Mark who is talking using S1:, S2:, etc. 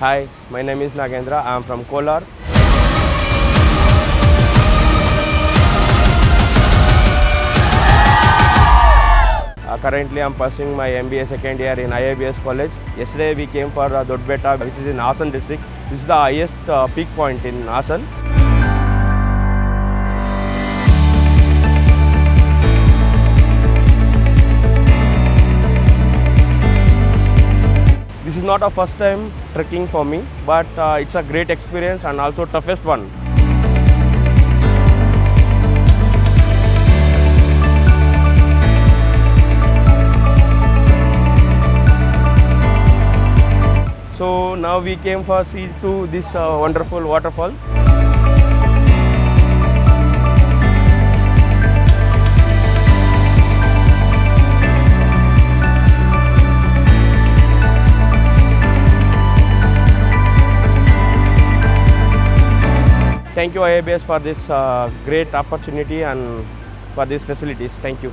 S1: Hi, my name is Nagendra. I am from Kolar. Currently, I am pursuing my MBA second year in IIBS College. Yesterday, we came for Doddbetta, which is in Hassan district. This is the highest peak point in Hassan. This is not a first time trekking for me, but it's a great experience and also toughest one. So now we came for see to this wonderful waterfall. Thank you IIBS for this great opportunity and for these facilities. Thank you.